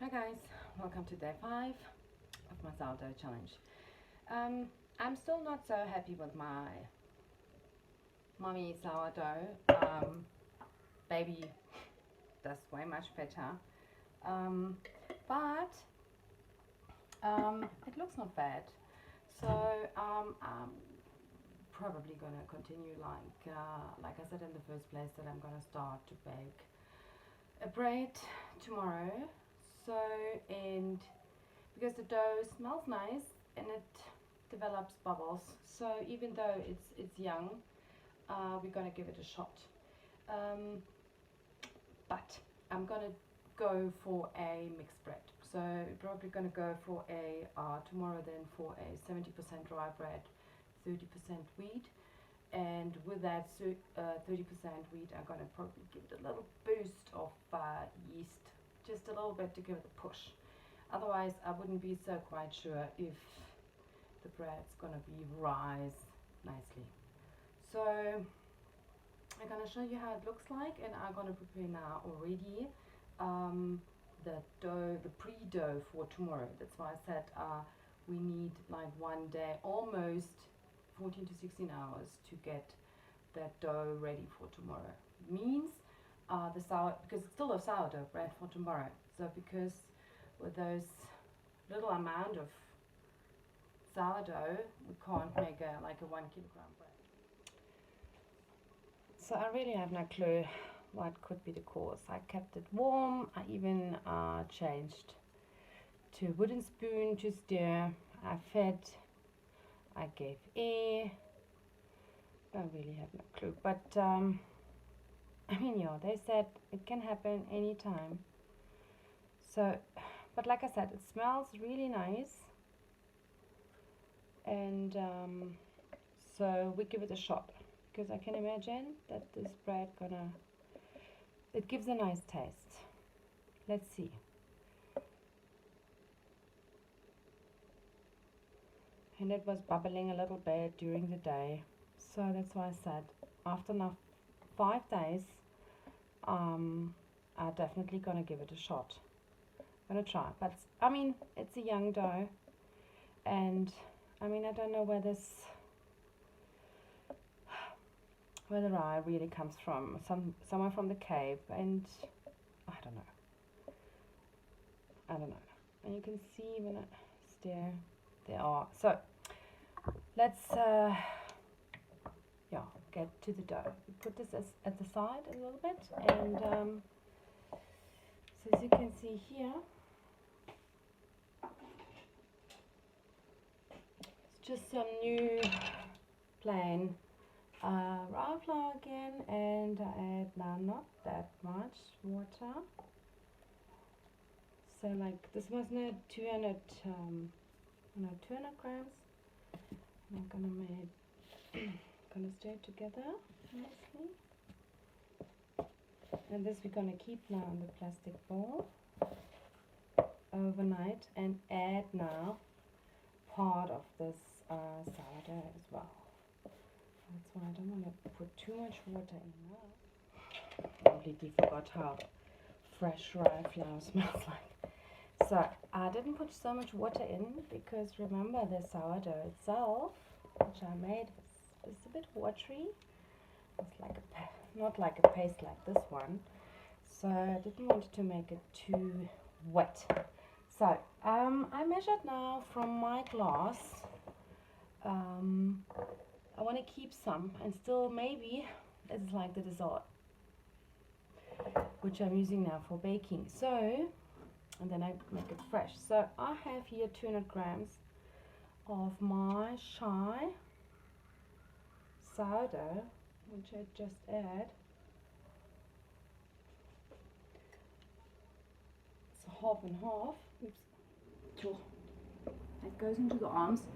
Hi guys, welcome to day 5 of my sourdough challenge. I'm still not so happy with my mommy sourdough. Baby does way much better, but it looks not bad. So I'm probably gonna continue like I said in the first place, that I'm gonna start to bake a bread tomorrow. So, and because the dough smells nice and it develops bubbles, so even though it's young, we're gonna give it a shot. But I'm gonna go for a mixed bread. So we're probably gonna go for a tomorrow then for a 70% dry bread, 30% wheat. And with that 30% wheat, I'm gonna probably give it a little boost of yeast, just a little bit to give it a push. Otherwise, I wouldn't be so quite sure if the bread's gonna be rise nicely. So I'm gonna show you how it looks like, and I'm gonna prepare now already the dough, the pre-dough for tomorrow. That's why I said we need like one day, almost 14 to 16 hours to get that dough ready for tomorrow. It means because it's still a sourdough bread for tomorrow. So because with those little amount of sourdough, we can't make like a 1 kilogram bread. So I really have no clue what could be the cause. I kept it warm. I even changed to wooden spoon to stir. I fed. I gave air. I really have no clue. But I mean, yeah, they said it can happen anytime. So, but like I said, it smells really nice. And so we give it a shot, because I can imagine that this bread it gives a nice taste. Let's see. And it was bubbling a little bit during the day, so that's why I said after now 5 days I'm definitely gonna give it a shot. I'm gonna try, but I mean, it's a young dough, and I mean, I don't know where the rye really comes from, somewhere from the Cape, and I don't know, and you can see when I stir, they are. So let's get to the dough. We put this at the side a little bit, and so as you can see here, it's just some new plain rye flour again, and I add now not that much water. So like this was not 200 grams. I'm gonna stir it together nicely, and this we're gonna keep now in the plastic bowl overnight, and add now part of this sourdough as well. That's why I don't want to put too much water in now. Completely forgot how fresh rye flour smells like. So I didn't put so much water in, because remember, the sourdough itself, which I made, is a bit watery. It's like not like a paste like this one. So I didn't want to make it too wet. So I measured now from my glass. I want to keep some, and still maybe it's like the dessert, which I'm using now for baking. So, and then I make it fresh. So I have here 200 grams of my shy sourdough, which I just add. It's half and half. Oops. That goes into the arms.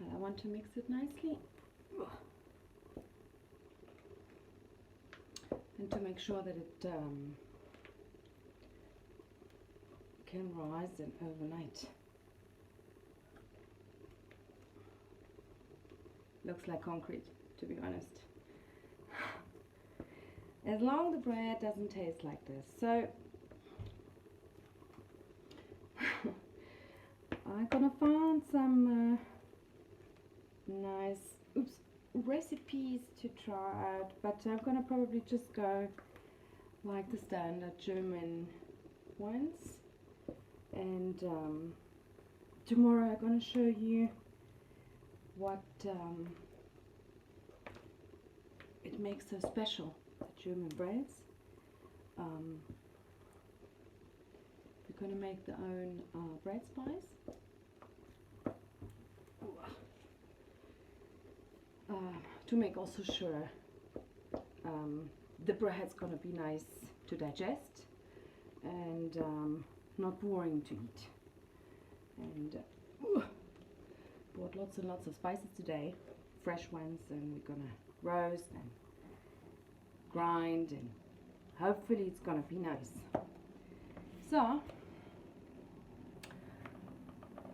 And I want to mix it nicely, and to make sure that it can rise in overnight. looks like concrete, to be honest. As long as the bread doesn't taste like this. So I'm gonna find some nice recipes to try out, but I'm gonna probably just go like the standard German ones. And tomorrow I'm gonna show you what it makes so special, the German breads. We're gonna make the own bread spice. To make also sure the bread's gonna be nice to digest and not boring to eat. And bought lots and lots of spices today, fresh ones, and we're gonna roast and grind, and hopefully it's gonna be nice. So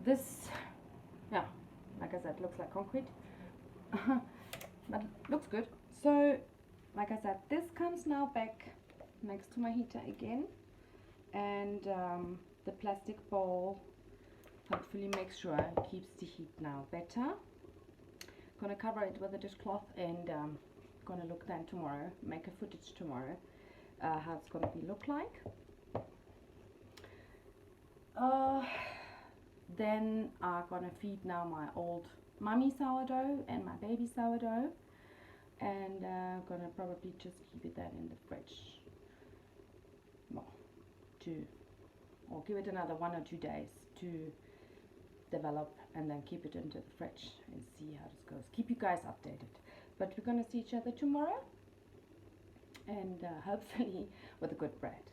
this, yeah, like I said, looks like concrete. But looks good. So like I said, this comes now back next to my heater again, and the plastic bowl hopefully makes sure it keeps the heat now better. Gonna cover it with a dishcloth, and gonna look then tomorrow, make a footage tomorrow how it's gonna look like. Then I'm gonna feed now my old mummy sourdough and my baby sourdough, and gonna probably just keep it then in the fridge, well, or give it another 1 or 2 days to develop, and then keep it into the fridge and see how this goes. Keep you guys updated. But we're gonna see each other tomorrow, and hopefully with a good bread.